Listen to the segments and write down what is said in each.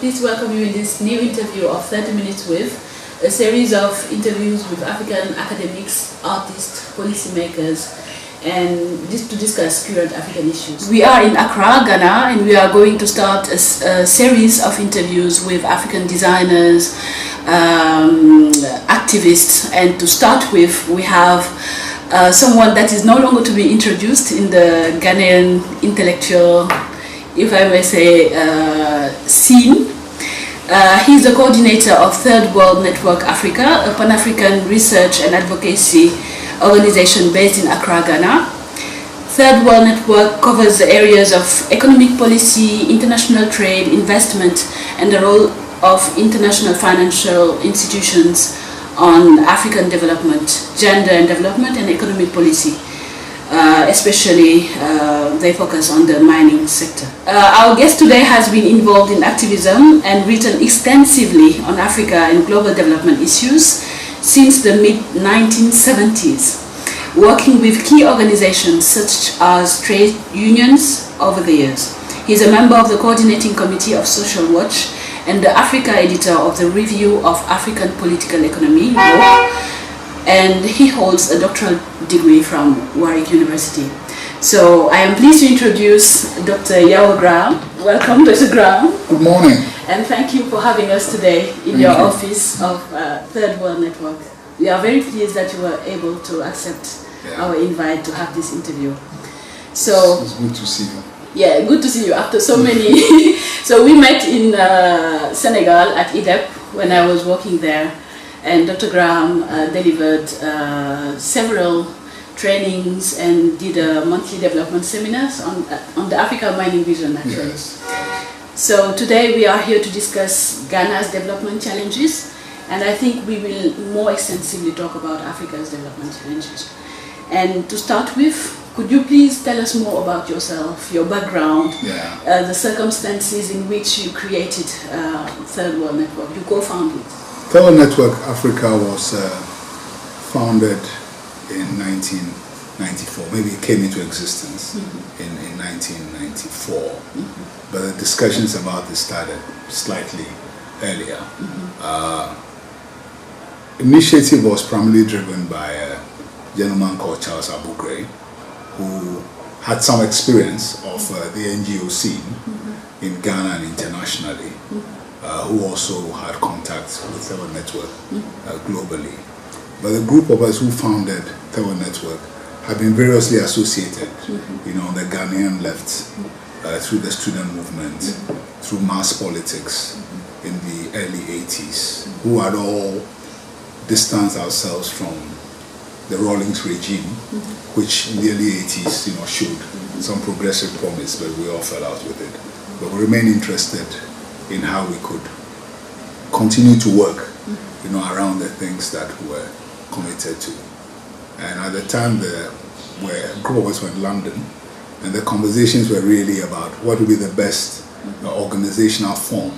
pleased to welcome you in this new interview of 30 Minutes With, a series of interviews with African academics, artists, policymakers, and to discuss current African issues. We are in Accra, Ghana, and we are going to start a series of interviews with African designers, activists, and to start with, we have someone that is no longer to be introduced in the Ghanaian intellectual, if I may say, scene. He's the coordinator of Third World Network Africa, a Pan-African research and advocacy organization based in Accra, Ghana. Third World Network covers the areas of economic policy, international trade, investment, and the role of international financial institutions on African development, gender and development, and economic policy. Especially they focus on the mining sector. Our guest today has been involved in activism and written extensively on Africa and global development issues since the mid-1970s, working with key organizations such as trade unions over the years. He is a member of the coordinating committee of Social Watch and the Africa editor of the Review of African Political Economy, and he holds a doctoral degree from Warwick University. So I am pleased to introduce Dr. Yaw Graham. Welcome, Dr. Graham. Good morning. And thank you for having us today in your office of Third World Network. We are very pleased that you were able to accept our invite to have this interview. So it's good to see you. Yeah, good to see you after so many. So we met in Senegal at IDEP when I was working there. And Dr. Graham delivered several trainings and did monthly development seminars on the Africa Mining Vision, actually. Yes. So today we are here to discuss Ghana's development challenges, and I think we will more extensively talk about Africa's development challenges. And to start with, could you please tell us more about yourself, your background, the circumstances in which you created Third World Network, you co-founded it? Third World Network Africa was founded in 1994. Maybe it came into existence in 1994, but the discussions about this started slightly earlier. Initiative was primarily driven by a gentleman called Charles Abu Ghraib, who had some experience of the NGO scene in Ghana and internationally. Who also had contact with Third World Network globally. But the group of us who founded Third World Network have been variously associated, on the Ghanaian left, through the student movement, through mass politics in the early 80s, who had all distanced ourselves from the Rawlings regime, which in the early 80s, showed some progressive promise, but we all fell out with it. But we remain interested in how we could continue to work, around the things that we were committed to. And at the time, a group of us were in London, and the conversations were really about what would be the best organizational form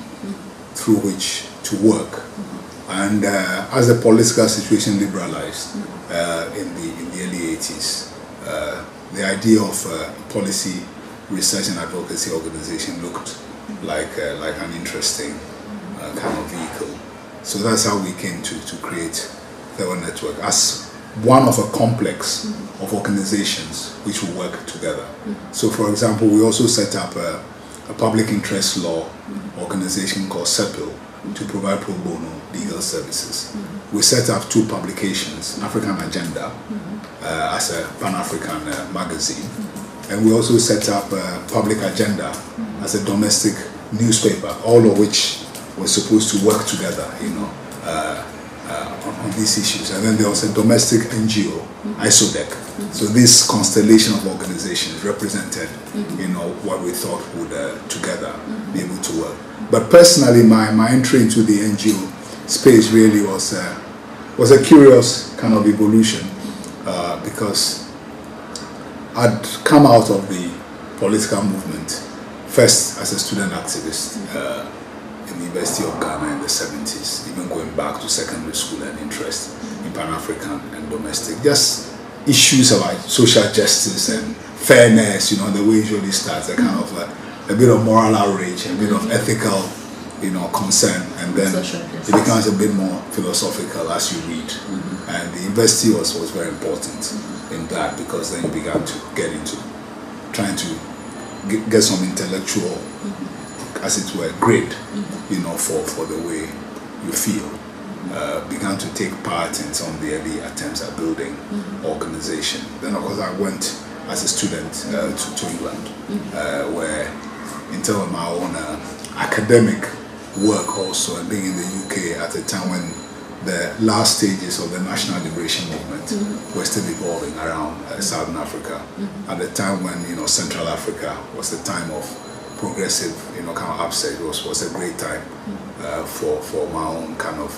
through which to work. And as the political situation liberalized in the early 80s, the idea of policy research and advocacy organization looked like an interesting kind of vehicle. So that's how we came to create Third World Network as one of a complex of organizations which will work together. So for example, we also set up a public interest law organization called CEPIL to provide pro bono legal services. We set up 2 publications, African Agenda as a Pan-African magazine, and we also set up Public Agenda as a domestic newspaper, all of which were supposed to work together, on these issues. And then there was a domestic NGO, ISODEC. So this constellation of organizations represented, what we thought would together be able to work. But personally, my entry into the NGO space really was a curious kind of evolution because I'd come out of the political movement first as a student activist in the University of Ghana in the 70s, even going back to secondary school and interest in Pan-African and domestic, just issues about social justice and fairness, the way it usually starts, a kind of a bit of moral outrage, a bit of ethical concern, and then it becomes a bit more philosophical as you read. And the university was very important in that, because then you began to get into trying to get some intellectual, as it were, grade, for the way you feel. Began to take part in some of the early attempts at building organization. Then, of course, I went as a student to England, where in terms of my own academic work also, and being in the UK at a time when the last stages of the national liberation movement were still evolving around Southern Africa, at the time when Central Africa was the time of progressive kind of upset. Was a great time for my own kind of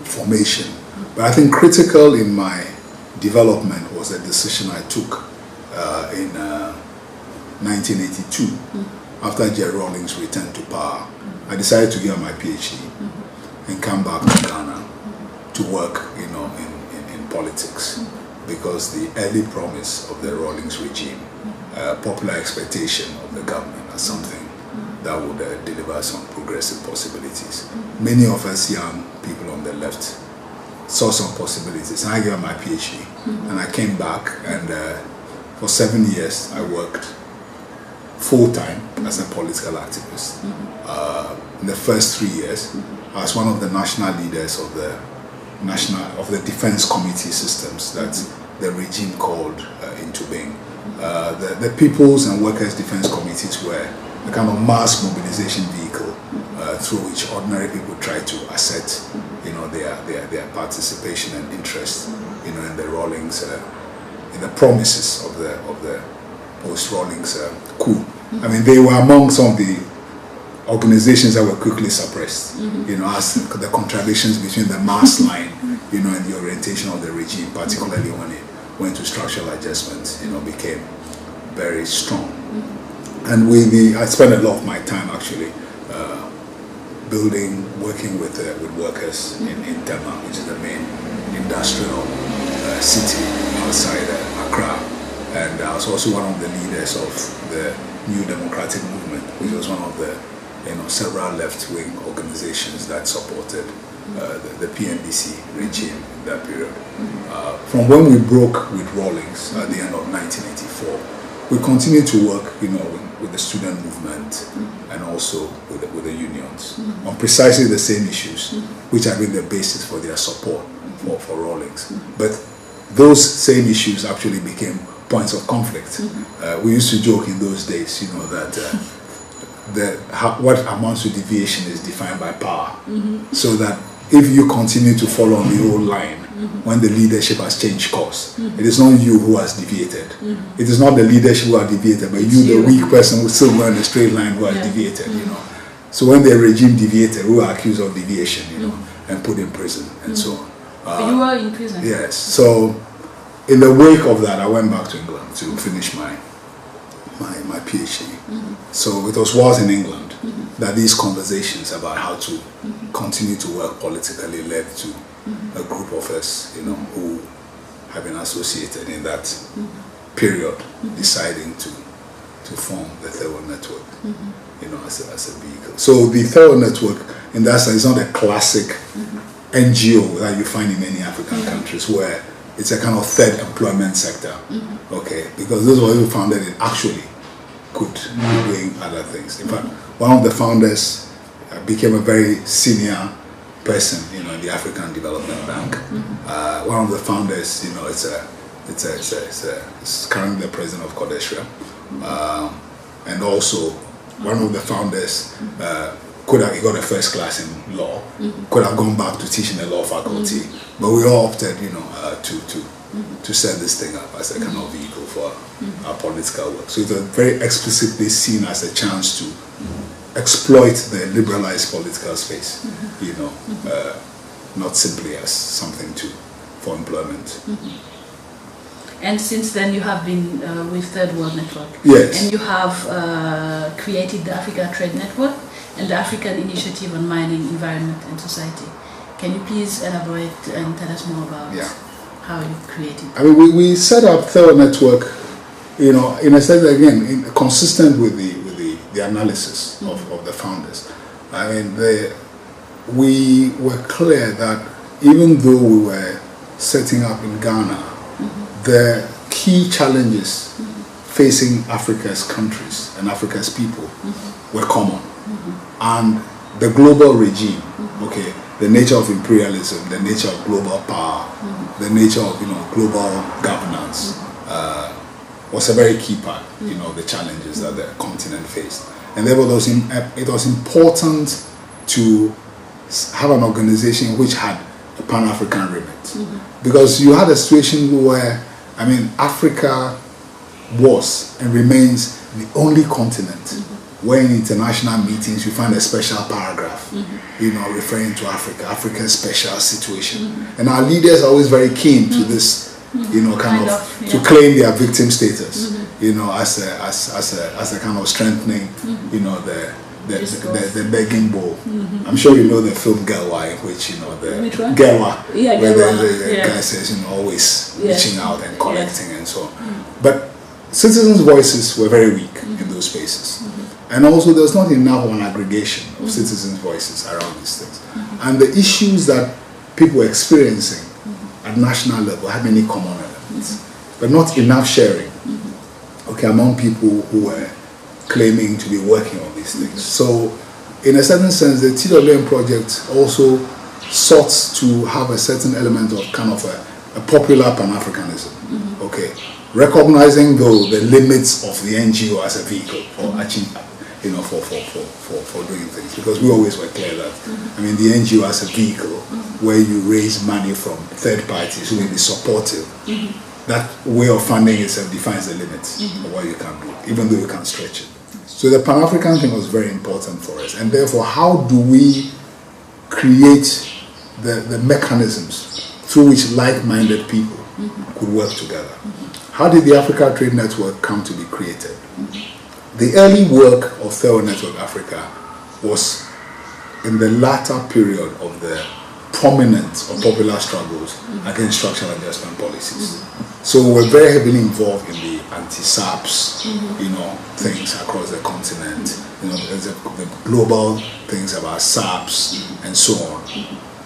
formation. But I think critical in my development was a decision I took in 1982 after Jerry Rawlings returned to power. I decided to get my PhD and come back to Ghana to work, in politics, because the early promise of the Rawlings regime, popular expectation of the government as something that would deliver some progressive possibilities. Many of us young people on the left saw some possibilities, and I got my PhD, and I came back, and for 7 years I worked full-time as a political activist. In the first 3 years, I was one of the national leaders of the defense committee systems that the regime called into being. The People's and Workers' Defense Committees were a kind of mass mobilization vehicle through which ordinary people try to assert, their participation and interest, in the Rawlings, in the promises of the post-Rawlings coup. I mean, they were among some of the organizations that were quickly suppressed, as the contradictions between the mass line, and the orientation of the regime, particularly when it went to structural adjustments, became very strong. And I spent a lot of my time actually working with workers in Tema, which is the main industrial city outside Accra. And I was also one of the leaders of the New Democratic Movement, which was one of the several left-wing organizations that supported the PNDC regime in that period. From when we broke with Rawlings at the end of 1984, we continued to work, with the student movement and also with the unions on precisely the same issues, which have been the basis for their support for Rawlings. But those same issues actually became points of conflict. We used to joke in those days, what amounts to deviation is defined by power. So that if you continue to follow on the old line, when the leadership has changed course, it is not you who has deviated. It is not the leadership who has deviated, but you, the weak person who still went in a straight line, who has deviated. So when the regime deviated, we were accused of deviation, and put in prison and so on. But you were in prison. Yes. So in the wake of that, I went back to England to finish my PhD. So it was in England that these conversations about how to continue to work politically led to a group of us, who have been associated in that period, deciding to form the Third World Network, as a vehicle. So the Third World Network, in that sense, is not a classic NGO that you find in many African countries, where it's a kind of third employment sector, okay? Because those who founded it actually could be doing other things. In fact, one of the founders became a very senior person, in the African Development Bank. One of the founders, it's currently the president of Kodeshra, and also one of the founders he got a first class in law, could have gone back to teach in the law faculty, but we all opted, to set this thing up as a kind of vehicle for our political work. So it was very explicitly seen as a chance to exploit the liberalized political space, not simply as something for employment. And since then you have been with Third World Network. Yes. And you have created the Africa Trade Network and the African Initiative on Mining, Environment and Society. Can you please elaborate and tell us more about how you created? I mean, we set up Third World Network, in a sense, again, consistent with the analysis of the founders. I mean, we were clear that even though we were setting up in Ghana, the key challenges facing Africa's countries and Africa's people were common. And the global regime, okay, the nature of imperialism, the nature of global power, the nature of global governance was a very key part, of the challenges that the continent faced. And therefore it was important to have an organization which had a Pan-African remit. Because you had a situation where, I mean, Africa was and remains the only continent where in international meetings you find a special paragraph, referring to Africa's special situation. And our leaders are always very keen to this, to claim their victim status, as a kind of strengthening, the begging bowl. I'm sure you know the film Gelwa, in which Gelwa, where the guy says always reaching out and collecting and so on. But citizens' voices were very weak in those spaces, and also there was not enough of an aggregation of citizens' voices around these things. And the issues that people were experiencing at national level had many common elements, but not enough sharing. Among people who were claiming to be working on these things. So, in a certain sense, the TWM project also sought to have a certain element of kind of a popular Pan-Africanism. Recognizing though the limits of the NGO as a vehicle for achieving, for doing things, because we always were clear that I mean the NGO as a vehicle where you raise money from third parties who will be supportive. That way of funding itself defines the limits of what you can do, even though you can stretch it. So the Pan-African thing was very important for us, and therefore how do we create the mechanisms through which like-minded people could work together? How did the Africa Trade Network come to be created? The early work of Thorough Network Africa was in the latter period of the prominent or popular struggles against structural adjustment policies. So we're very heavily involved in the anti-SAPS, things across the continent. There's the global things about SAPS and so on.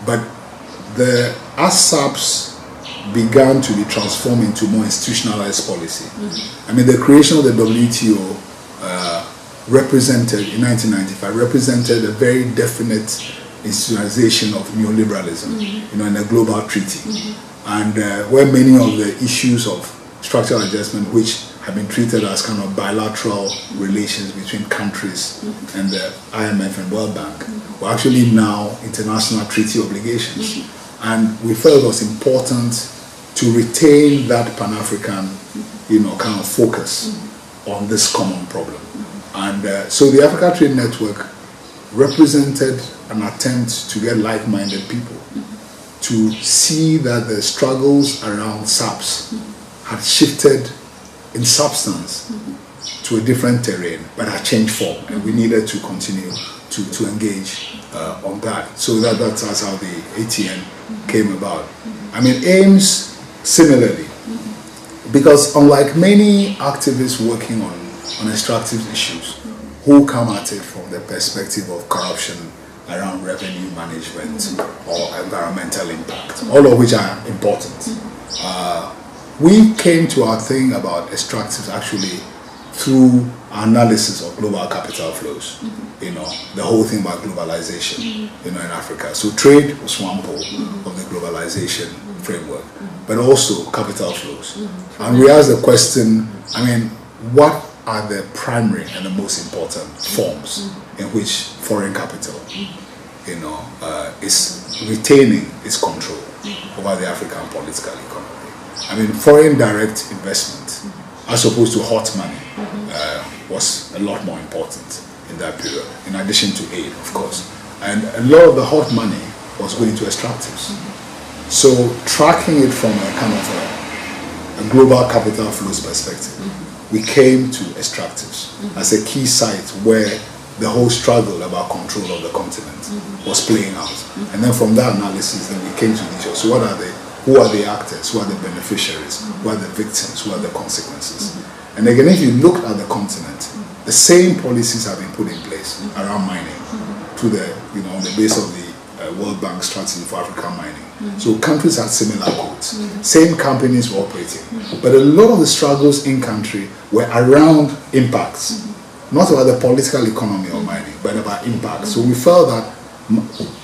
But as SAPS began to be transformed into more institutionalized policy, I mean, the creation of the WTO represented, in 1995, represented a very definite institutionalization of neoliberalism, in a global treaty. And where many of the issues of structural adjustment, which have been treated as kind of bilateral relations between countries and the IMF and World Bank, were actually now international treaty obligations. And we felt it was important to retain that Pan-African, kind of focus on this common problem. And so the Africa Trade Network represented an attempt to get like-minded people to see that the struggles around SAPS had shifted in substance to a different terrain, but had changed form, and we needed to continue to engage on that. So that's how the ATN came about. I mean, AIMS similarly, because unlike many activists working on extractive issues who come at it from the perspective of corruption around revenue management or environmental impact, all of which are important, we came to our thing about extractives actually through analysis of global capital flows, the whole thing about globalization, in Africa. So trade was one pole of the globalization framework, but also capital flows. And we asked the question, I mean, what are the primary and the most important forms in which foreign capital, is retaining its control over the African political economy? I mean, foreign direct investment, as opposed to hot money, was a lot more important in that period, in addition to aid, of course. And a lot of the hot money was going to extractives. So tracking it from a kind of a global capital flows perspective, we came to extractives as a key site where the whole struggle about control of the continent was playing out. And then from that analysis, then we came to the issue. So what are they? Who are the actors? Who are the beneficiaries? Who are the victims? Who are the consequences? And again, if you look at the continent, the same policies have been put in place around mining, to the, on the base of the World Bank strategy for African mining. So countries had similar codes. Same companies were operating. But a lot of the struggles in country were around impacts. Not about the political economy of mining, but about impact. So we felt that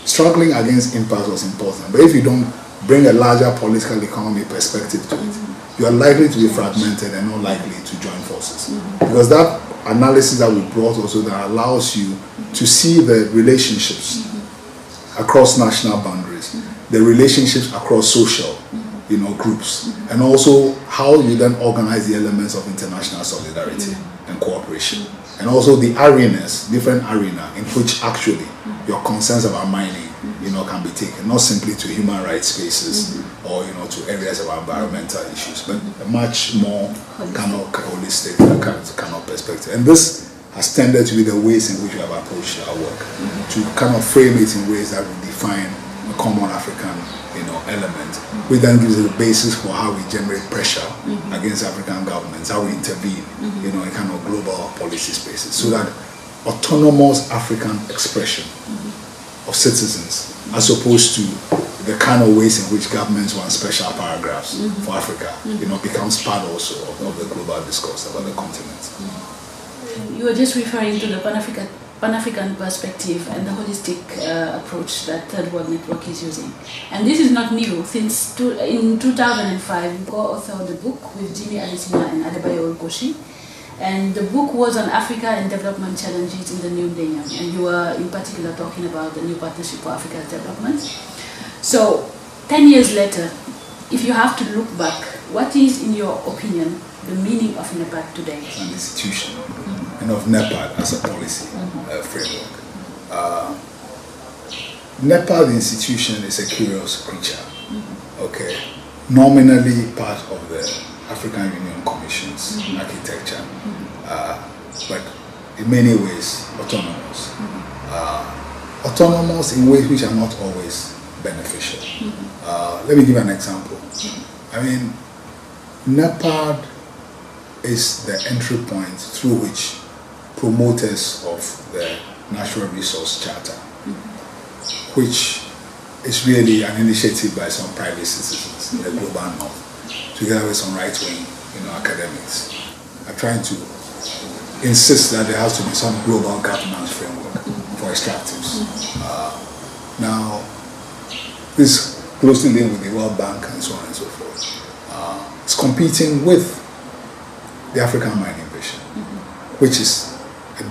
struggling against impact was important. But if you don't bring a larger political economy perspective to it, you are likely to be fragmented and not likely to join forces. Because that analysis that we brought also that allows you to see the relationships across national boundaries, the relationships across social groups, and also how you then organize the elements of international solidarity and cooperation, and also the arenas, different arena in which actually your concerns about mining can be taken, not simply to human rights spaces or to areas of environmental issues, but a much more kind of holistic kind of perspective. And this has tended to be the ways in which we have approached our work, to kind of frame it in ways that will define a common African element, which then gives us the basis for how we generate pressure against African governments, how we intervene in kind of global policy spaces, so that autonomous African expression of citizens, as opposed to the kind of ways in which governments want special paragraphs for Africa, becomes part also of the global discourse about the continent. You were just referring to the Pan-African perspective and the holistic approach that Third World Network is using. And this is not new. Since in 2005, you co-authored the book with Jimmy Adesina and Adebayo Okoshi. And the book was on Africa and development challenges in the new millennium. And you were in particular talking about the new partnership for Africa's development. So 10 years later, if you have to look back, what is, in your opinion, the meaning of NEPAD today? An institution, and of NEPAD as a policy framework. NEPAD, the institution, is a curious creature. Okay, nominally part of the African Union Commission's architecture, but in many ways autonomous. Autonomous in ways which are not always beneficial. Let me give an example. I mean, NEPAD is the entry point through which promoters of the Natural Resource Charter, which is really an initiative by some private citizens in the global north, together with some right-wing academics, are trying to insist that there has to be some global governance framework for extractives. Now, this closely linked with the World Bank and so on and so forth. It's competing with the African Mining Vision, which is a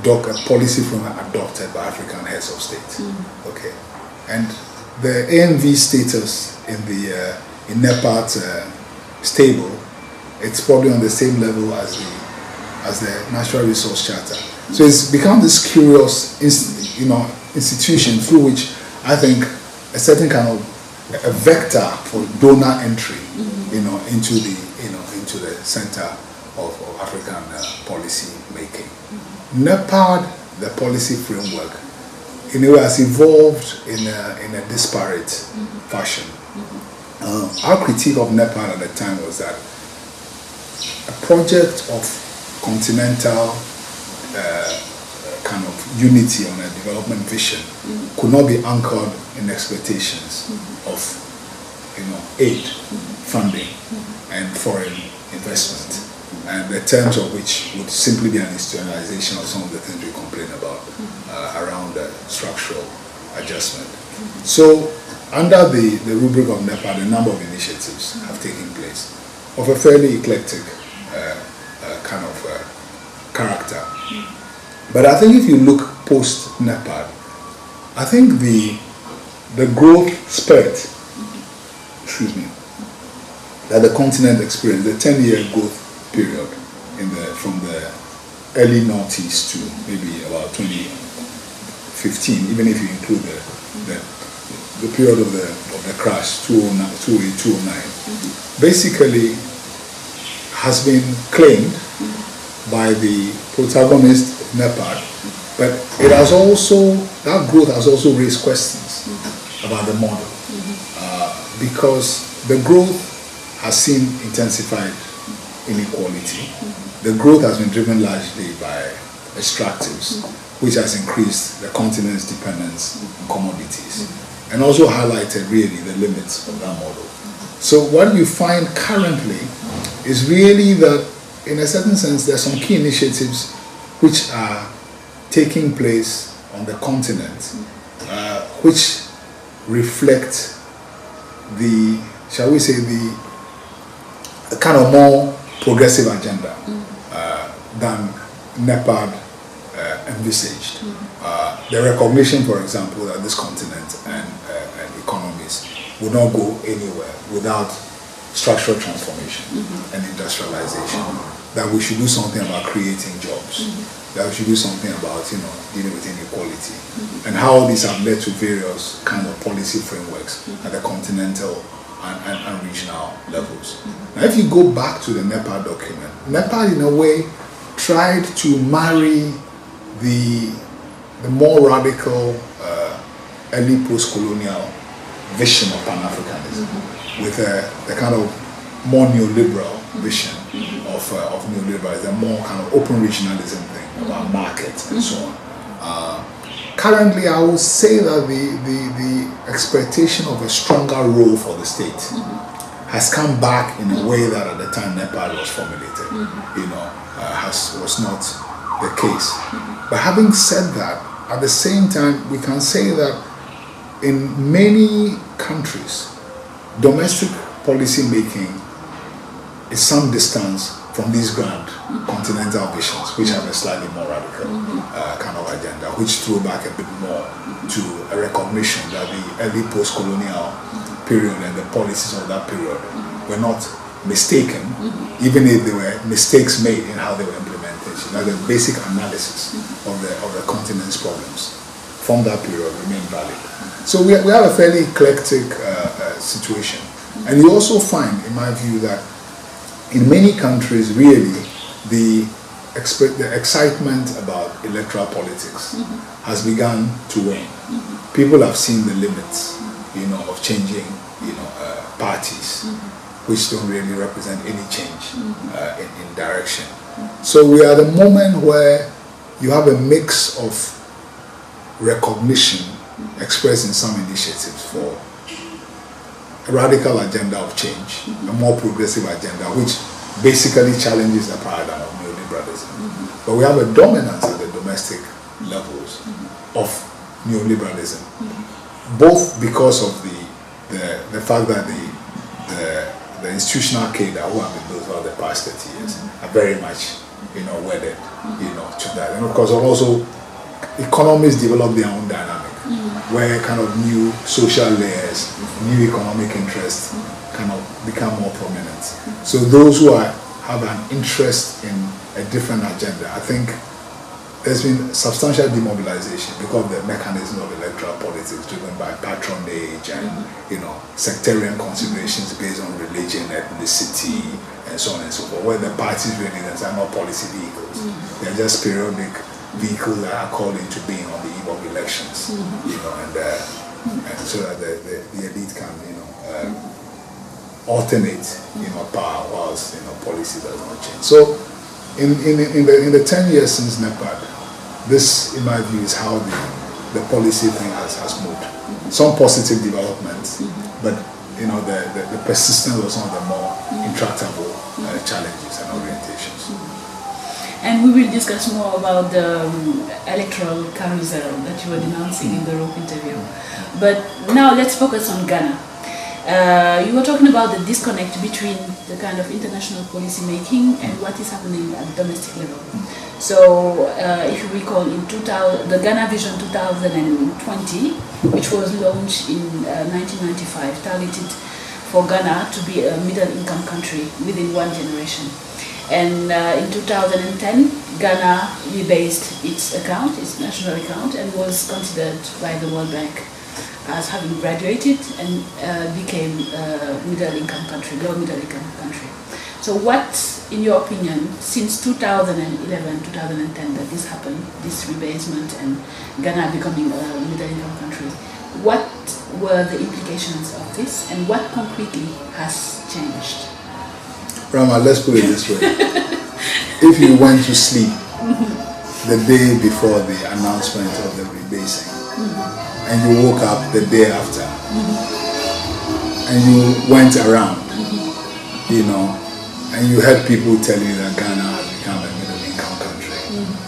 policy framework adopted by African heads of state. Okay, and the ANV status in NEPAD's stable, it's probably on the same level as the Natural Resource Charter. So it's become this curious institution through which I think a certain kind of a vector for donor entry into the center of African policy making. NEPAD, the policy framework, in a way has evolved in a disparate fashion. Our critique of NEPAD at the time was that a project of continental kind of unity on a development vision could not be anchored in expectations of aid, funding, and foreign investment, and the terms of which would simply be an institutionalization of some of the things we complain about around structural adjustment. So under the rubric of NEPAD, a number of initiatives have taken place of a fairly eclectic kind of character. But I think if you look post-NEPAD, I think the growth spurt, that the continent experienced, the 10-year growth period from the early noughties to maybe about 2015, even if you include the period of the crash, 2009, basically has been claimed by the protagonist of NEPAD, but it has also, that growth has also raised questions about the model, because the growth has seen intensified inequality. The growth has been driven largely by extractives, which has increased the continent's dependence on commodities, and also highlighted really the limits of that model. So what you find currently is really that, in a certain sense, there are some key initiatives which are taking place on the continent, which reflect the, shall we say, the kind of more progressive agenda than NEPAD envisaged. The recognition, for example, that this continent and economies will not go anywhere without structural transformation and industrialization. That we should do something about creating jobs. That we should do something about, dealing with inequality, and how all these have led to various kind of policy frameworks at the continental and regional levels. Now, if you go back to the NEPAD document, NEPAD in a way tried to marry the more radical early post-colonial vision of Pan-Africanism with the kind of more neoliberal vision of neoliberalism, the more kind of open regionalism thing about markets and so on. Currently, I would say that the expectation of a stronger role for the state has come back in a way that at the time NEPAD was formulated, was not the case. But having said that, at the same time, we can say that in many countries, domestic policy making is some distance from these grand continental visions, which have a slightly more radical kind of agenda, which throw back a bit more to a recognition that the early post-colonial period and the policies of that period were not mistaken, even if there were mistakes made in how they were implemented. The basic analysis of the continent's problems from that period remain valid. So we have a fairly eclectic situation. And you also find, in my view, that in many countries, really, the excitement about electoral politics has begun to wane. People have seen the limits, of changing, parties, which don't really represent any change in direction. So we are at a moment where you have a mix of recognition expressed in some initiatives for a radical agenda of change, a more progressive agenda, which basically challenges the paradigm of neoliberalism. But we have a dominance at the domestic levels of neoliberalism, both because of the fact that the institutional cadre who have been built over the past 30 years are very much, wedded, to that. And of course, also economies develop their own dynamic, where kind of new social layers, new economic interests kind of become more prominent. So those who have an interest in a different agenda, I think there's been substantial demobilization because of the mechanism of electoral politics driven by patronage and sectarian considerations based on religion, ethnicity, and so on and so forth, where the parties really are not policy vehicles. They're just periodic vehicles that are called into being on the eve of elections, and so that the elite can alternate power whilst policy does not change. So in the 10 years since NEPAD, this, in my view, is how the policy thing has moved. Some positive developments, but the persistence of some of the more intractable challenges and orientations. And we will discuss more about the electoral carousel that you were denouncing in the Rope interview. But now let's focus on Ghana. You were talking about the disconnect between the kind of international policy making and what is happening at the domestic level. So, if you recall, in the Ghana Vision 2020, which was launched in 1995, targeted for Ghana to be a middle-income country within one generation. And in 2010, Ghana rebased its national account, and was considered by the World Bank as having graduated and became a middle-income country, low middle-income country. So what, in your opinion, since 2011, 2010 that this happened, this rebasement and Ghana becoming a middle-income country, what were the implications of this and what concretely has changed? Rama, let's put it this way. If you went to sleep the day before the announcement of the rebasing, and you woke up the day after, and you went around, you know, and you heard people telling you that Ghana has become a middle-income country.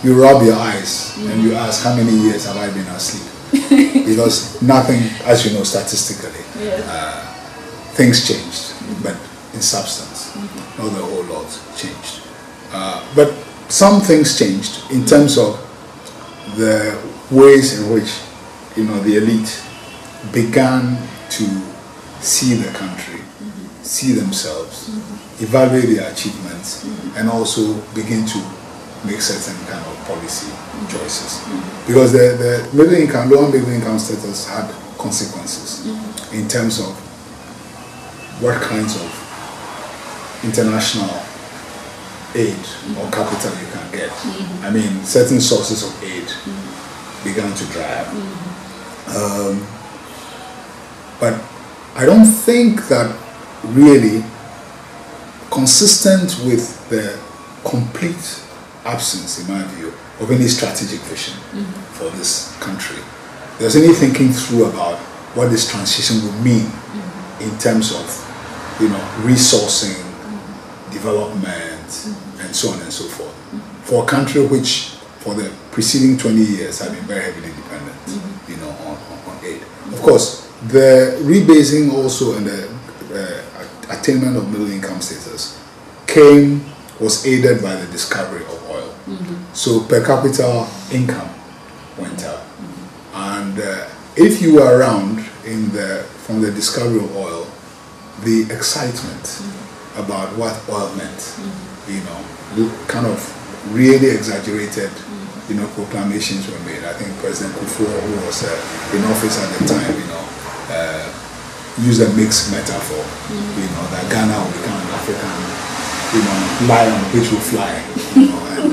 You rub your eyes and you ask, how many years have I been asleep? Because nothing, as you know, statistically, things changed, but in substance, not the whole lot changed. But some things changed in terms of the ways in which, you know, the elite began to see the country, see themselves, evaluate their achievements, and also begin to make certain kind of policy choices. Because the middle income, lower middle income status had consequences in terms of what kinds of international aid or capital you can get. I mean, certain sources of aid began to dry up. But I don't think that really, consistent with the complete absence, in my view, of any strategic vision for this country, there's any thinking through about what this transition would mean in terms of, you know, resourcing, development, and so on and so forth. For a country which, for the preceding 20 years, had been very heavily dependent, you know, on aid. Of course, the rebasing also and the attainment of middle income status was aided by the discovery of oil. So per capita income went up. And if you were around from the discovery of oil, the excitement about what oil meant, you know, kind of really exaggerated, you know, proclamations were made. I think President Kufuor, who was in office at the time, you know, used a mixed metaphor, you know, that Ghana will become an African, you know, lion which will fly, you know, and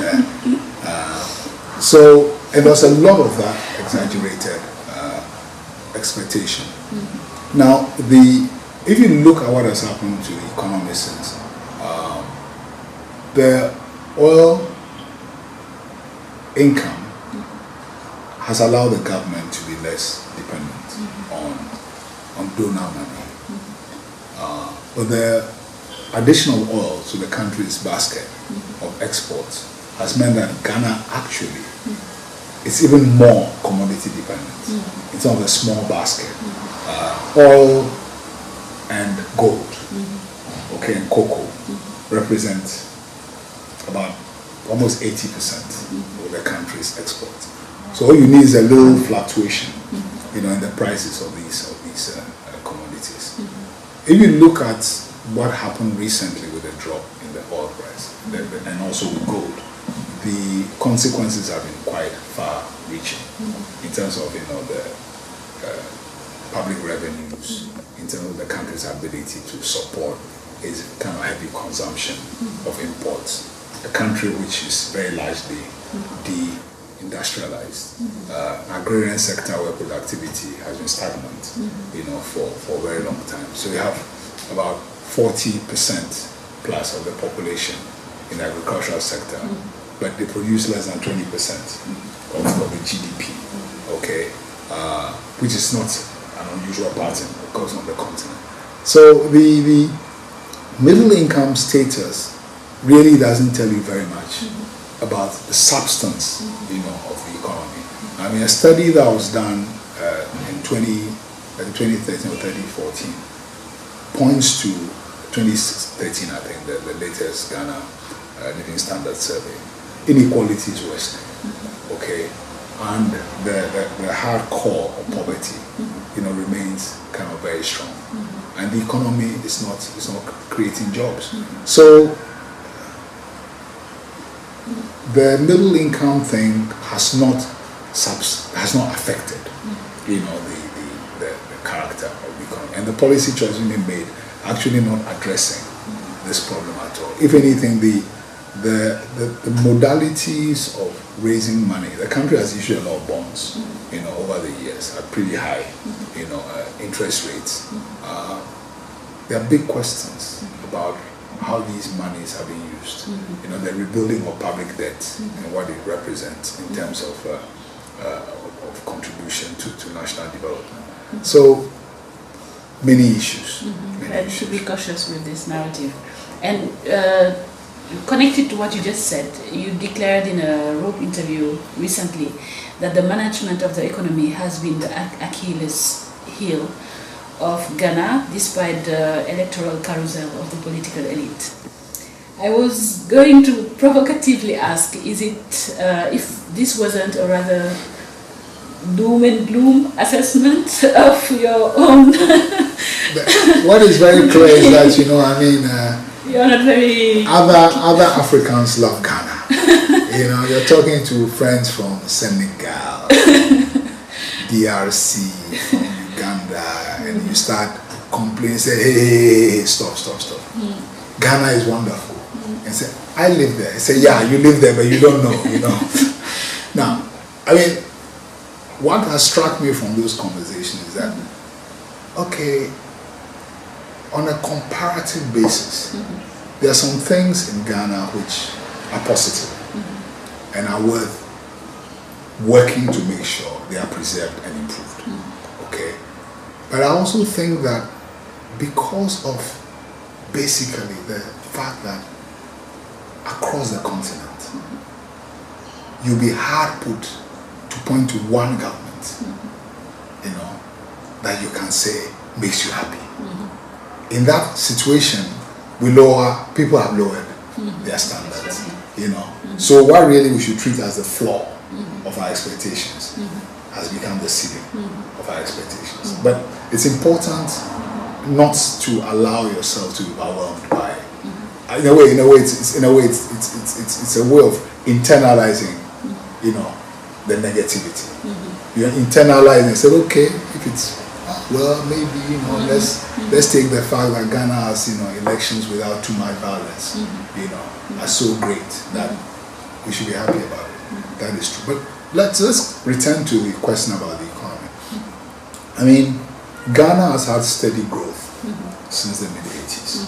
so, and there's a lot of that exaggerated expectation. Now, if you look at what has happened to the economy since, the oil income has allowed the government to be less dependent on donor money. But the addition of oil to the country's basket of exports has meant that Ghana actually is even more commodity dependent in terms of the small basket. Oil and gold, okay, and cocoa represent about almost 80% of the country's exports. So all you need is a little fluctuation, you know, in the prices of these commodities. If you look at what happened recently with the drop in the oil price and also with gold, the consequences have been quite far-reaching in terms of, you know, the public revenues, in terms of the country's ability to support its kind of heavy consumption of imports. A country which is very largely de-industrialized, agrarian sector where productivity has been stagnant, you know, for a very long time. So we have about 40% plus of the population in the agricultural sector, but they produce less than 20% of the GDP, okay, which is not an unusual pattern, of course, on the continent. So the middle income status really doesn't tell you very much about the substance, you know, of the economy. I mean, a study that was done in 2013 or 2014 points to 2013, I think, the latest Ghana Living Standard Survey. Inequalities worsening, okay, and the hard core of poverty, you know, remains kind of very strong, and the economy is not creating jobs. So the middle income thing has not affected, you know, the character of the economy, and the policy choices being made actually not addressing this problem at all. If anything, the modalities of raising money, the country has issued a lot of bonds, you know, over the years at pretty high, you know, interest rates. There are big questions about how these monies have been used, you know, the rebuilding of public debt and what it represents in terms of contribution to national development. So many issues. And to be cautious with this narrative. And connected to what you just said, you declared in a Rope interview recently that the management of the economy has been the Achilles heel of Ghana, despite the electoral carousel of the political elite. I was going to provocatively ask, is it, if this wasn't a rather doom and gloom assessment of your own? What is very clear is that, you know, I mean, you're not very... Other Africans love Ghana. You know, you're talking to friends from Senegal, DRC, from Uganda, and you start complaining, say, hey, stop. Ghana is wonderful. And say, I live there. I say, yeah, you live there, but you don't know, you know. Now, I mean, what has struck me from those conversations is that, okay, on a comparative basis, there are some things in Ghana which are positive and are worth working to make sure they are preserved and improved. Okay, but I also think that because of basically the fact that across the continent, you'll be hard put to point to one government, you know, that you can say makes you happy. In that situation, people have lowered their standards, you know. So what really we should treat as the floor of our expectations has become the ceiling of our expectations. But it's important not to allow yourself to be overwhelmed by it. In a way, it's a way of internalizing, you know, the negativity. You're internalizing. Say, okay, if it's well, maybe, you know, let's take the fact that Ghana has, you know, elections without too much violence, you know, are so great that we should be happy about it. That is true. But let's return to the question about the economy. I mean, Ghana has had steady growth since the mid-80s.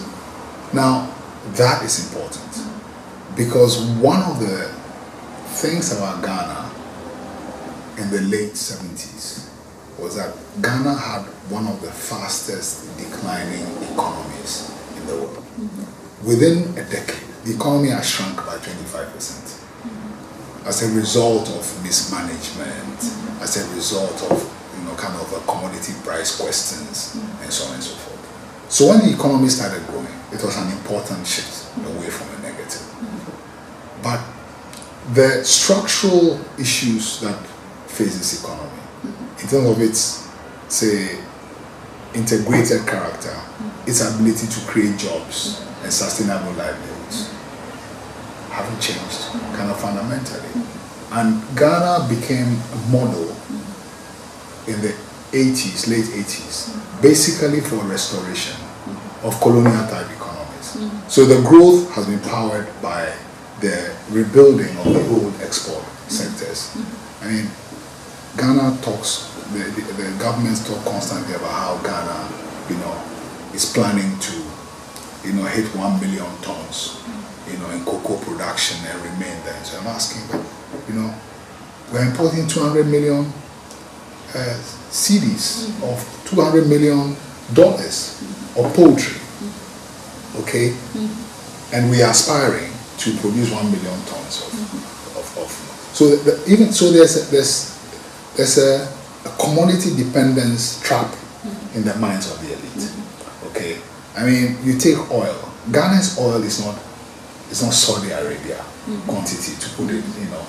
Now, that is important because one of the things about Ghana in the late 70s was that Ghana had one of the fastest declining economies in the world. Within a decade, the economy has shrunk by 25% as a result of mismanagement, as a result of, you know, kind of a commodity price questions and so on and so forth. So when the economy started growing, it was an important shift away from a negative. But the structural issues that face this economy, in terms of its, say, integrated character, its ability to create jobs and sustainable livelihoods, haven't changed kind of fundamentally. And Ghana became a model in the 80s, late 80s, basically for restoration of colonial type economies. So the growth has been powered by the rebuilding of the old export sectors. I mean, Ghana talks, the governments talk constantly about how Ghana, you know, is planning to, you know, hit 1 million tons, you know, in cocoa production and remain there. So I'm asking, but, you know, we're importing 200 million cedis of $200 million of poultry, okay? And we are aspiring to produce 1 million tons of so even so there's a commodity dependence trap in the minds of the elite. Okay, I mean, you take oil. Ghana's oil is not Saudi Arabia quantity, to put it, you know,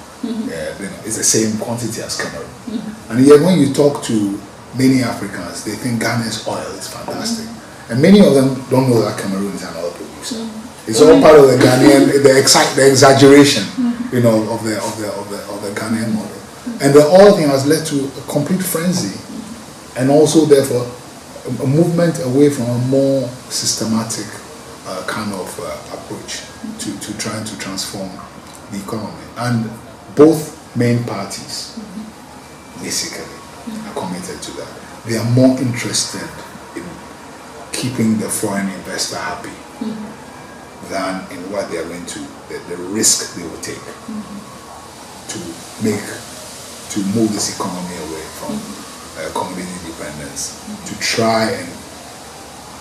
it's the same quantity as Cameroon. And yet when you talk to many Africans, they think Ghana's oil is fantastic, and many of them don't know that Cameroon is an oil producer. It's all part of the Ghanaian, the exaggeration, you know, of the Ghanaian model. And the oil thing has led to a complete frenzy, and also therefore a movement away from a more systematic kind of approach to trying to transform the economy. And both main parties basically are committed to that. They are more interested in keeping the foreign investor happy than in what they are going to, the risk they will take to move this economy away from commodity dependence, to try and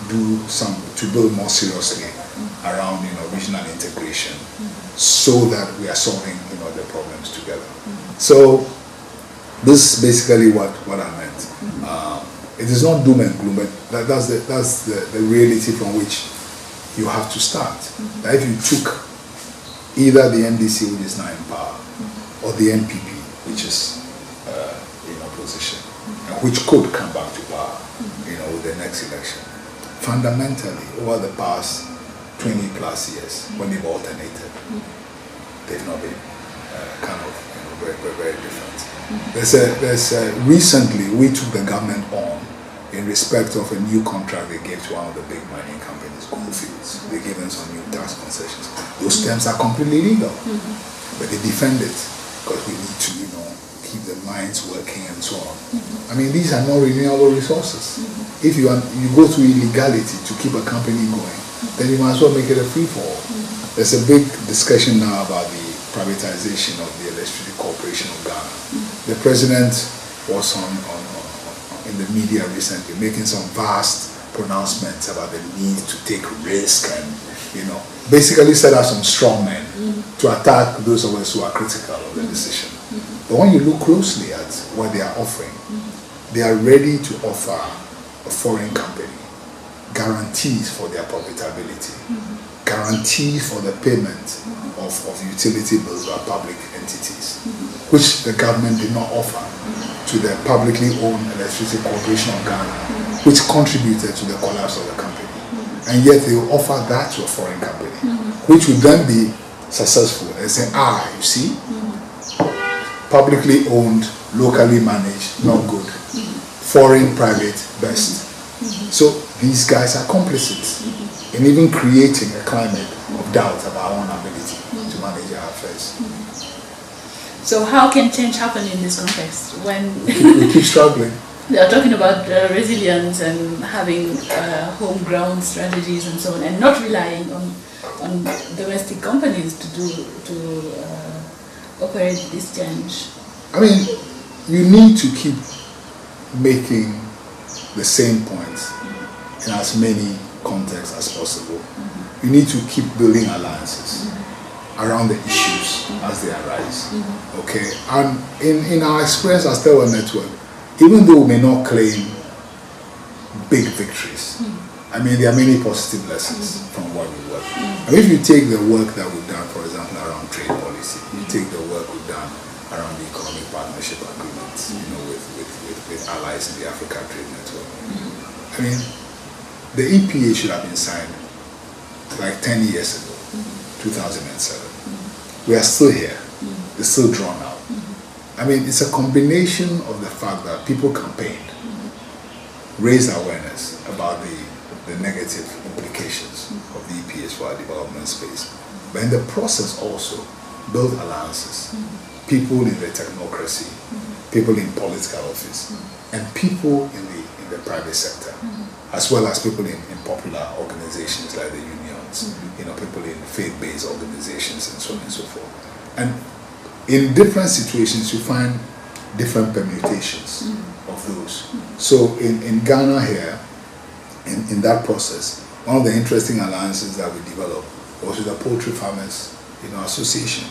to build more seriously around regional integration, so that we are solving the problems together. So this is basically what I meant. It is not doom and gloom, but that's the reality from which you have to start. That if you took either the NDC, which is now in power, or the NPP, which is in opposition, and which could come back to power, with the next election, fundamentally over the past 20 plus years, when they've alternated, they've not been very, very, very different. Recently we took the government on in respect of a new contract they gave to one of the big mining companies, Goldfields. They gave them some new tax concessions. Those terms are completely legal, but they defend it because we need to, keep the mines working and so on. I mean, these are not renewable resources. If you go through illegality to keep a company going, then you might as well make it a free-for-all. There's a big discussion now about the privatization of the Electricity Corporation of Ghana. The president was in the media recently making some vast pronouncements about the need to take risk and, basically set out some strong men to attack those of us who are critical of the decision. But when you look closely at what they are offering, they are ready to offer a foreign company guarantees for their profitability, guarantees for the payment of utility bills by public entities, which the government did not offer to the publicly owned Electricity Corporation of Ghana, which contributed to the collapse of the company. And yet they will offer that to a foreign company, which will then be successful and say, you see, publicly owned, locally managed, not good. Foreign, private, best. So these guys are complicit in even creating a climate of doubt about our own ability to manage our affairs. So how can change happen in this context when we keep struggling? They are talking about resilience and having homegrown strategies and so on, and not relying on domestic companies to operate this change. I mean, you need to keep making the same points in as many contexts as possible. You need to keep building alliances around the issues as they arise. Okay, and in our experience as Tewa Network, even though we may not claim big victories, I mean, there are many positive lessons from what we work. I mean, if you take the work that we've done, for example, around trade policy, you take the work we've done around the economic partnership agreements, with allies in the Africa Trade Network. I mean, the EPA should have been signed like 10 years ago, 2007. We are still here. It's still drawn out. I mean, it's a combination of the fact that people campaigned, raised awareness about the negative implications of the EPAs for our development space, but in the process also build alliances. People in the technocracy, people in political office, and people in the private sector, as well as people in popular organizations like the unions, people in faith-based organizations and so on and so forth. And in different situations, you find different permutations of those. So in Ghana here, in that process, one of the interesting alliances that we developed was with the Poultry Farmers Association.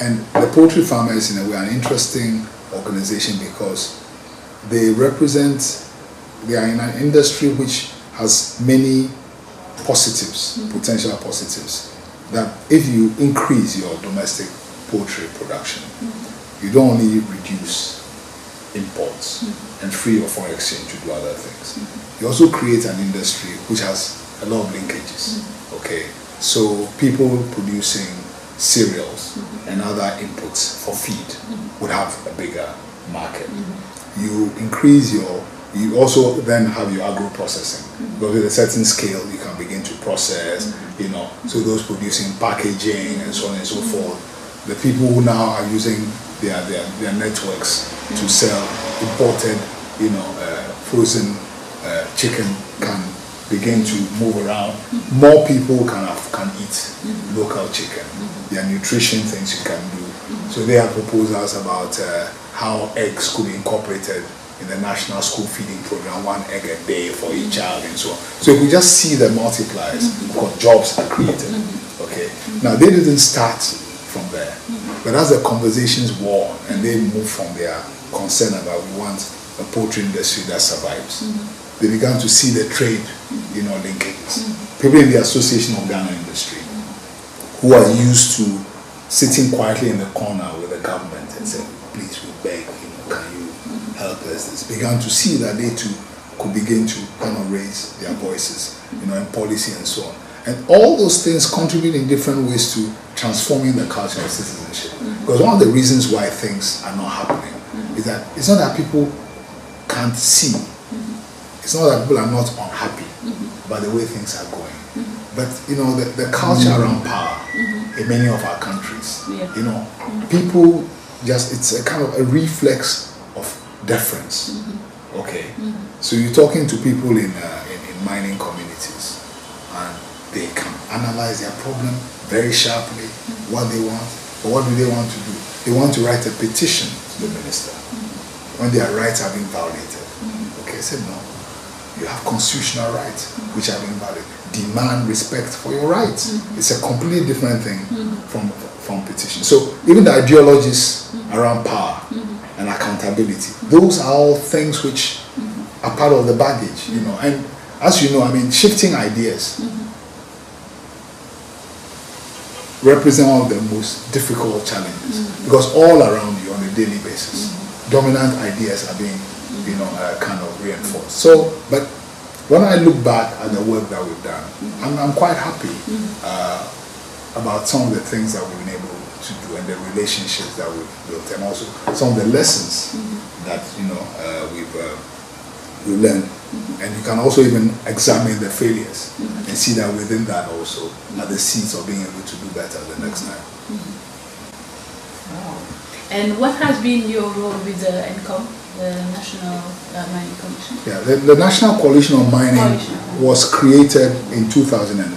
And the poultry farmers, in a way, are an interesting organization because they are in an industry which has many positives, potential positives, that if you increase your domestic poultry production, you don't only reduce imports and free your foreign exchange to do other things. You also create an industry which has a lot of linkages. Okay, so people producing cereals and other inputs for feed would have a bigger market. You increase you also then have your agro-processing, because with a certain scale you can begin to process, so those producing packaging and so on and so forth. The people who now are using their networks to sell imported, frozen chicken can begin to move around, more people can eat local chicken. There are nutrition things you can do. So they have proposals about how eggs could be incorporated in the National School Feeding Program, 1 egg a day for each child and so on. So if we just see the multipliers, because jobs are created. Okay. Now they didn't start from there, but as the conversations wore on and they moved from their concern about we want a poultry industry that survives, they began to see the trade, linkages. People in the Association of Ghana Industry who are used to sitting quietly in the corner with the government and saying, please, we beg, can you help us? This began to see that they too could begin to kind of raise their voices, in policy and so on. And all those things contribute in different ways to transforming the culture of citizenship. Because one of the reasons why things are not happening is that it's not that people can't see. It's not that people are not unhappy about the way things are going. But, the culture around power in many of our countries, people it's a kind of a reflex of deference. Okay? So you're talking to people in mining communities and they can analyze their problem very sharply, what they want, but what do they want to do? They want to write a petition to the minister when their rights are being violated. Okay, I said no. You have constitutional rights which are being violated. Demand respect for your rights. It's a completely different thing from petition. So even the ideologies around power and accountability, those are all things which are part of the baggage, And as you know, shifting ideas represent one of the most difficult challenges because all around you on a daily basis, dominant ideas are being, kind of reinforced. So, but when I look back at the work that we've done, I'm quite happy about some of the things that we've been able to do and the relationships that we've built, and also some of the lessons that we've learned. And you can also even examine the failures and see that within that also are the seeds of being able to do better the next time. Wow. And what has been your role with the NCOM, the National Mining Commission? Yeah, the National Coalition on Mining was created in 2001,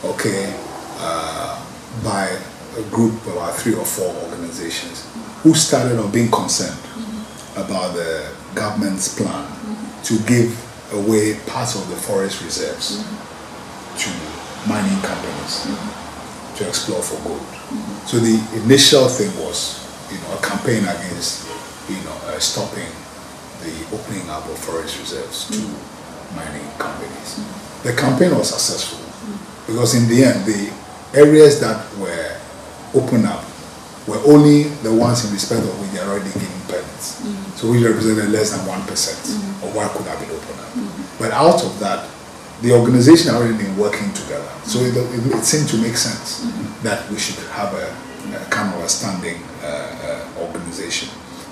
okay, by a group of about 3 or 4 organizations who started on being concerned about the government's plan to give away parts of the forest reserves to mining companies to explore for gold. So the initial thing was, a campaign against, stopping the opening up of forest reserves to mining companies. The campaign was successful because in the end, the areas that were opened up were only the ones in respect of which they are already getting permits. So we represented less than 1% of what could have been opened up. But out of that, the organization had already been working together. So it seemed to make sense that we should have a kind of a standing organization.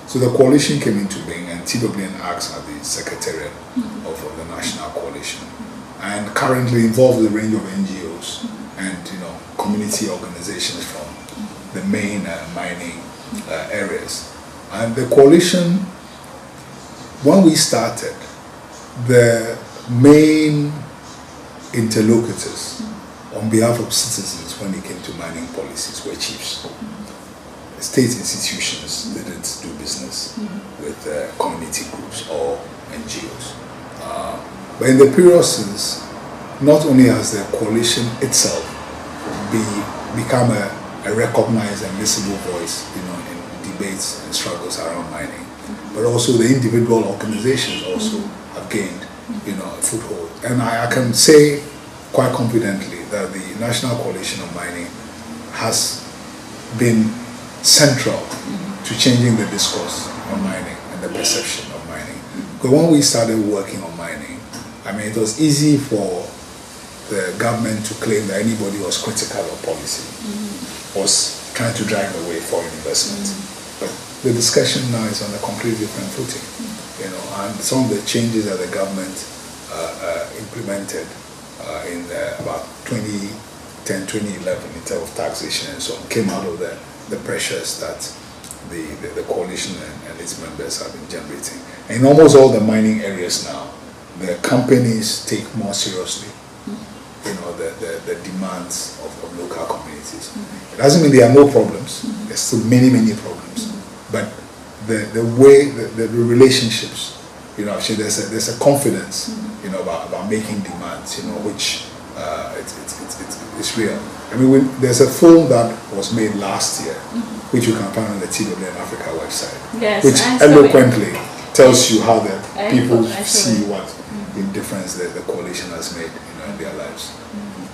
So the coalition came into being, and TWN acts as the secretariat of the National Coalition, and currently involves a range of NGOs and community organizations from the main mining areas. And the coalition, when we started, the main interlocutors on behalf of citizens when it came to mining policies were chiefs. State institutions didn't do business with community groups or NGOs. But in the period since, not only has the coalition itself become a recognized and visible voice, in debates and struggles around mining, but also the individual organizations also have gained, a foothold. And I can say quite confidently that the National Coalition of Mining has been central to changing the discourse on mining and the perception of mining. Because when we started working on mining, it was easy for the government to claim that anybody who was critical of policy was trying to drive away foreign investment. But the discussion now is on a completely different footing, and some of the changes that the government implemented in about 2010, 2011 in terms of taxation and so on came out of the pressures that the coalition and its members have been generating. And in almost all the mining areas now, the companies take more seriously, you know, the demands of local communities. It doesn't mean there are no problems. There's still many problems, but the way the relationships, you know, actually there's a confidence, you know, about making demands, you know, which it's real. I mean, there's a film that was made last year, which you can find on the TWN Africa website, which eloquently tells you how the people see what difference the coalition has made, you know, in their lives.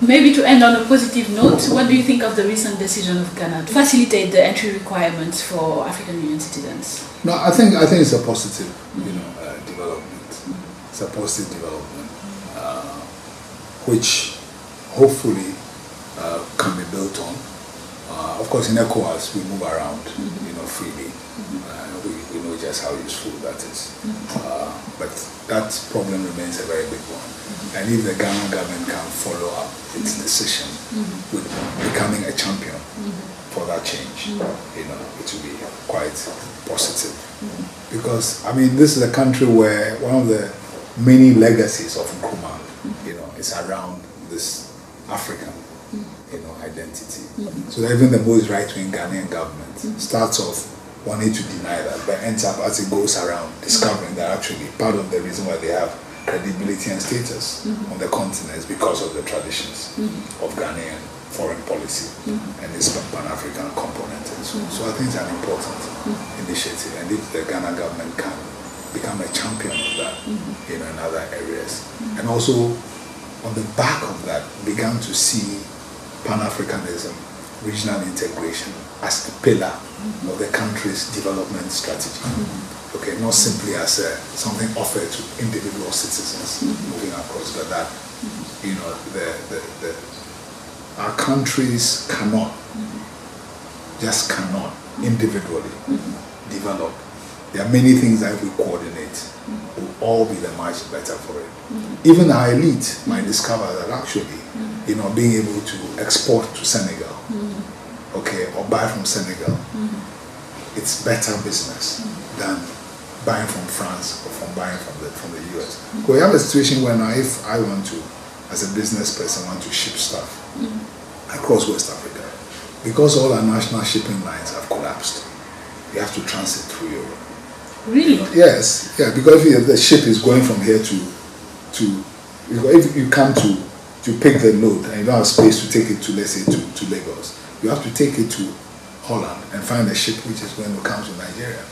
Maybe to end on a positive note, what do you think of the recent decision of Ghana to facilitate the entry requirements for African Union citizens? No, I think it's a positive, you know, development. It's a positive development, which hopefully can be built on. Of course, in ECOWAS we move around, you know, freely. We know just how useful that is, but that problem remains a very big one. And if the Ghana government can follow up its decision with becoming a champion for that change, you know, it will be quite positive. Because I mean, this is a country where one of the many legacies of Nkrumah, you know, is around this African, you know, identity. So that even the most right-wing Ghanaian government starts off wanting to deny that, but ends up as it goes around discovering that actually part of the reason why they have credibility and status on the continent is because of the traditions of Ghanaian foreign policy and its Pan-African component. And so I think it's an important initiative, and if the Ghana government can become a champion of that, you know, in other areas, and also on the back of that began to see Pan-Africanism, regional integration as a pillar of the country's development strategy. Okay, not simply as something offered to individual citizens moving across, but that, you know, our countries cannot individually develop. There are many things that if we coordinate, will all be the much better for it. Even our elite might discover that actually, you know, being able to export to Senegal, okay, or buy from Senegal, it's better business than buying from France or from buying from the US. Because we have a situation where now if I want to, as a business person, want to ship stuff across West Africa, because all our national shipping lines have collapsed, you have to transit through Europe. Really? Yes, yeah, because if the ship is going from here to if you come to pick the load and you don't have space to take it to, let's say, to Lagos, you have to take it to Holland and find a ship which is going to come to Nigeria.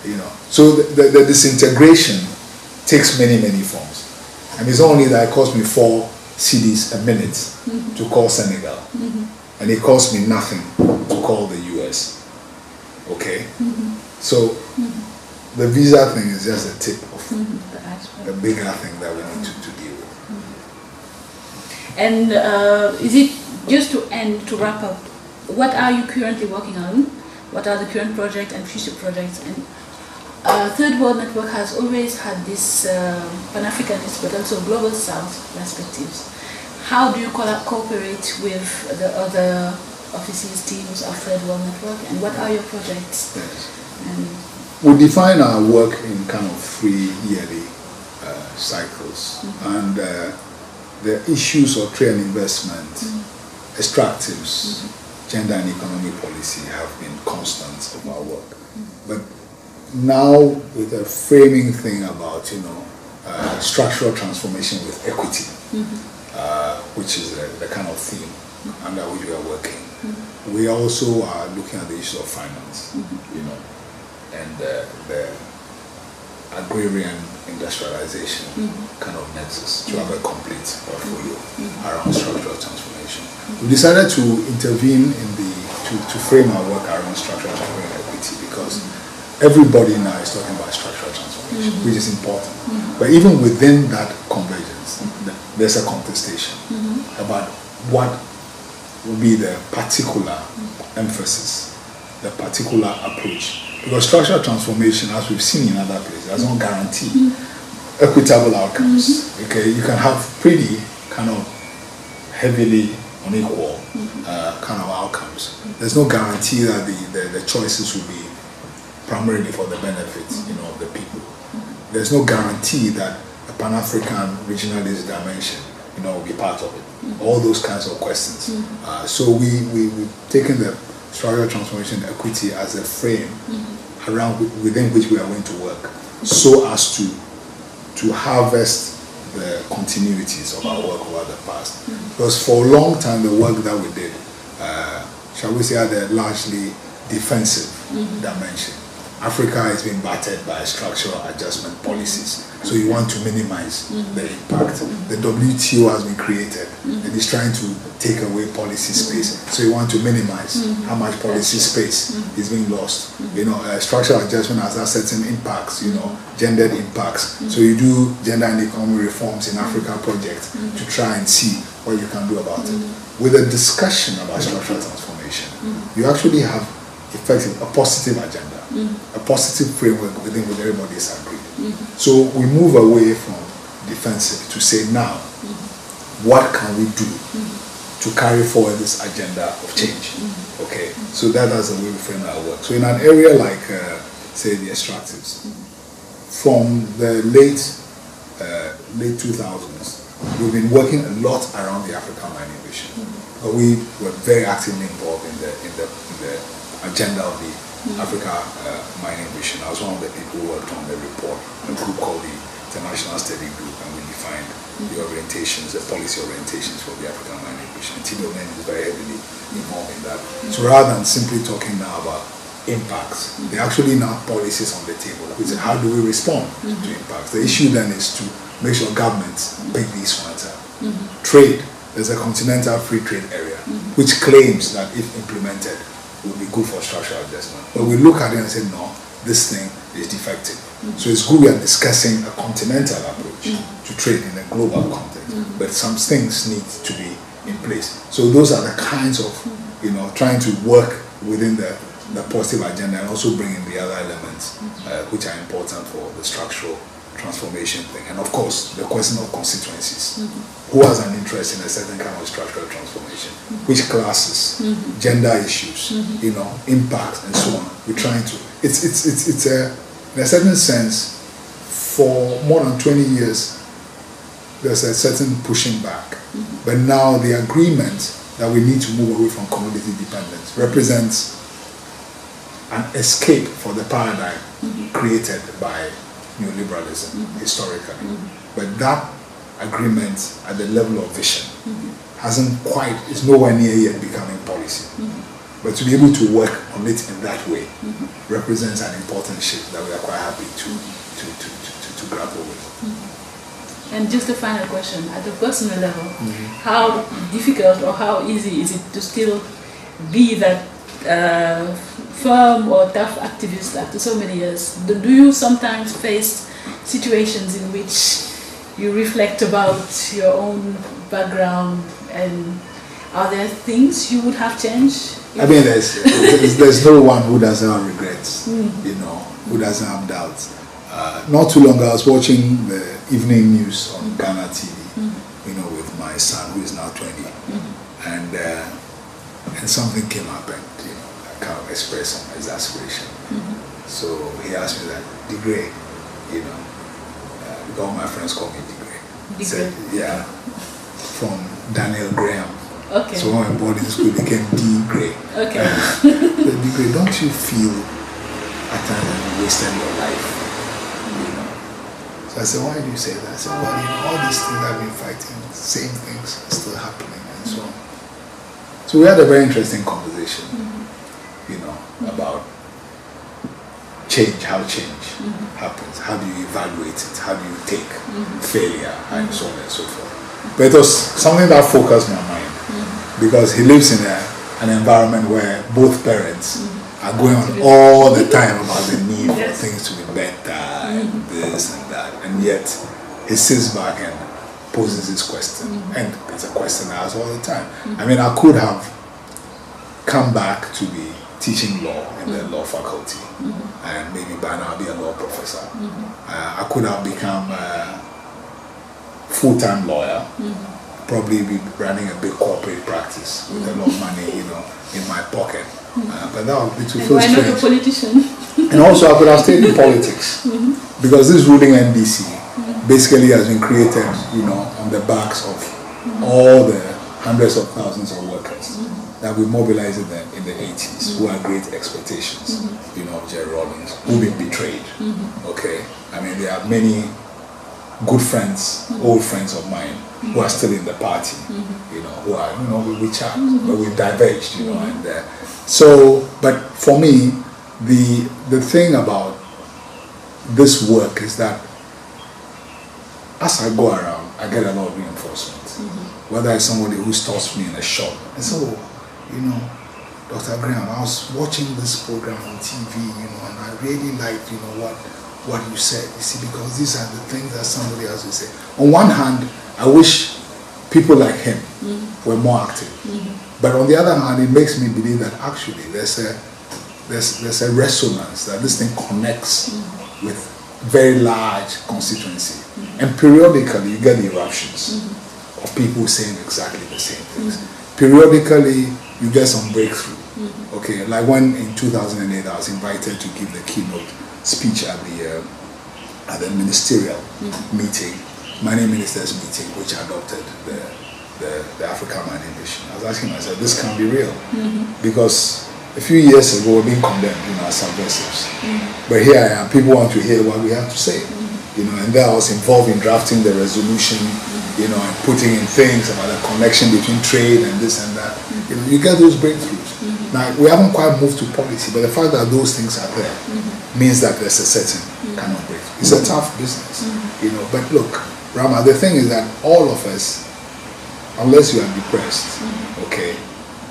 You know, so the disintegration takes many forms. And it's only that it cost me 4 cedis a minute to call Senegal, and it cost me nothing to call the US. Okay, so the visa thing is just a tip of the bigger thing that we need to deal with. And is it, just to wrap up, what are you currently working on? What are the current projects and future projects? And Third World Network has always had this Pan-Africanist but also Global South perspectives. How do you cooperate with the other offices, teams of Third World Network, and what are your projects? We define our work in kind of 3 yearly cycles, and the issues of trade and investment, extractives, gender and economic policy have been constants of our work. But now with a framing thing about, you know, structural transformation with equity, which is the kind of theme under which we are working. We also are looking at the issue of finance, you know, and the agrarian industrialization kind of nexus to have a complete portfolio around structural transformation. We decided to intervene in to frame our work around structural transformation and equity, because everybody now is talking about structural transformation, which is important. But even within that convergence, there's a contestation about what will be the particular emphasis, the particular approach. Because structural transformation, as we've seen in other places, does not guarantee equitable outcomes. Okay, you can have pretty kind of heavily unequal kind of outcomes. There's no guarantee that the choices will be primarily for the benefit, you know, of the people. There's no guarantee that a Pan-African regionalist dimension, will be part of it. All those kinds of questions. So we've taken the structural transformation equity as a frame around within which we are going to work, so as to harvest the continuities of our work over the past. Because for a long time, the work that we did, shall we say, had a largely defensive dimension. Africa is being battered by structural adjustment policies, so you want to minimize the impact. The WTO has been created and is trying to take away policy space, so you want to minimize how much policy space is being lost. Structural adjustment has certain impacts, gendered impacts, so you do gender and economic reforms in Africa project to try and see what you can do about it. With a discussion about structural transformation, you actually have effectively a positive agenda, a positive framework within which everybody is agreed. So we move away from defensive to say, now, what can we do to carry forward this agenda of change? Okay, so that's the way we frame our work. So in an area like, say, the extractives, from the late 2000s, we've been working a lot around the African mining vision. But we were very actively involved in the agenda of the Africa mining vision. I was one of the people who worked on the report, a group called the International Study Group, and we defined the orientations, the policy orientations for the African mining vision. TWN is very heavily involved in that. So rather than simply talking now about impacts, they actually now have policies on the table. We say, how do we respond to impacts? The issue then is to make sure governments pick these ones up. Trade, there's a continental free trade area, which claims that if implemented, will be good for structural adjustment. But we look at it and say, no, this thing is defective. So it's good we are discussing a continental approach to trade in a global context, but some things need to be in place. So those are the kinds of, trying to work within the positive agenda and also bring in the other elements which are important for the structural transformation thing. And of course, the question of constituencies. Who has an interest in a certain kind of structural transformation? Which classes, gender issues, impacts, and so on. We're trying to. It's in a certain sense, for more than 20 years, there's a certain pushing back. But now the agreement that we need to move away from commodity dependence represents an escape for the paradigm created by neoliberalism historically. But that agreement at the level of vision is nowhere near yet becoming policy. But to be able to work on it in that way represents an important shift that we are quite happy to grapple with. And just a final question, at the personal level, how difficult or how easy is it to still be that firm or tough activist after so many years? Do you sometimes face situations in which you reflect about your own background, and are there things you would have changed? I mean, there's no one who doesn't have regrets, who doesn't have doubts. Not too long ago, I was watching the evening news on Ghana TV, with my son who is now 20, and something came up, and I kind of expressed some exasperation. So he asked me that, Degree, all my friends call me Degree. Said, yeah, from Daniel Graham. Okay. So when I boarding school, became D. Gray. Okay. Degree, don't you feel at times that you wasted your life? So I said, why do you say that? I said, well, all these things I've been fighting, same things are still happening, and so on. So we had a very interesting conversation, about change, how change happens, how do you evaluate it, how do you take failure, and so on and so forth. But it was something that focused my mind, because he lives in an environment where both parents are going on all the time about the need for things to be better, and this and that, and yet he sits back and poses this question, and it's a question I ask all the time. I mean, I could have come back to be teaching law in the law faculty, and maybe by now I'll be a law professor. I could have become a full-time lawyer, probably be running a big corporate practice with a lot of money, in my pocket. But that would be too strange. Why not a politician? And also I could have stayed in politics, because this ruling NDC basically has been created, you know, on the backs of all the hundreds of thousands of workers that we mobilized in the 80s who had great expectations, you know, of Jerry Rawlings, who've been betrayed. Okay, I mean, there are many good friends, old friends of mine who are still in the party, you know, who are, you know, we chat, but we've diverged, you know, and so, but for me, the thing about this work is that as I go around, I get a lot of reinforcement. Whether it's somebody who stops me in a shop and says, oh, you know, Dr. Graham, I was watching this program on TV, you know, and I really liked, you know, what you said. You see, because these are the things that somebody else will say. On one hand, I wish people like him were more active. But on the other hand, it makes me believe that actually there's a resonance, that this thing connects with very large constituency. And periodically you get eruptions of people saying exactly the same things. Periodically you get some breakthrough. Okay, like when in 2008 I was invited to give the keynote speech at the ministerial meeting, mining ministers meeting, which adopted the Africa Mining Vision. I was asking myself, this can't be real, because a few years ago we're being condemned, you know, as subversives. But here I am, people want to hear what we have to say, you know, and there I was involved in drafting the resolution, you know, and putting in things about the connection between trade and this and that. You know, you get those breakthroughs. Now, we haven't quite moved to policy, but the fact that those things are there means that there's a certain kind of breakthrough. It's a tough business, you know, but look, Rama, the thing is that all of us, unless you are depressed, okay,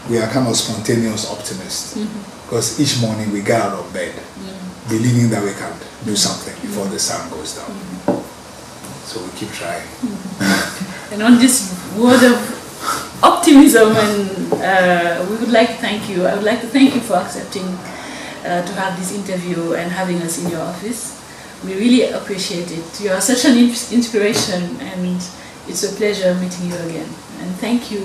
we are kind of spontaneous optimists, because each morning we get out of bed believing that we can do something before the sun goes down. So we keep trying. And on this word of optimism, and we would like to thank you. I would like to thank you for accepting to have this interview and having us in your office. We really appreciate it. You are such an inspiration, and it's a pleasure meeting you again. And thank you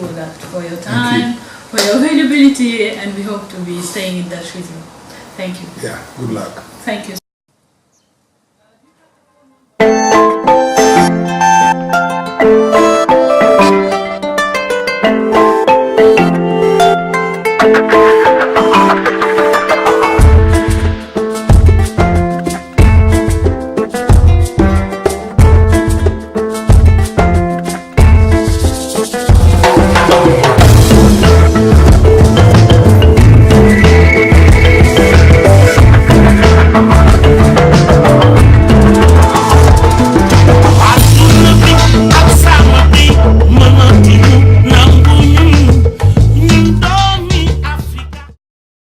for your time, for your availability, and we hope to be staying in touch with you. Thank you. Yeah, good luck. Thank you.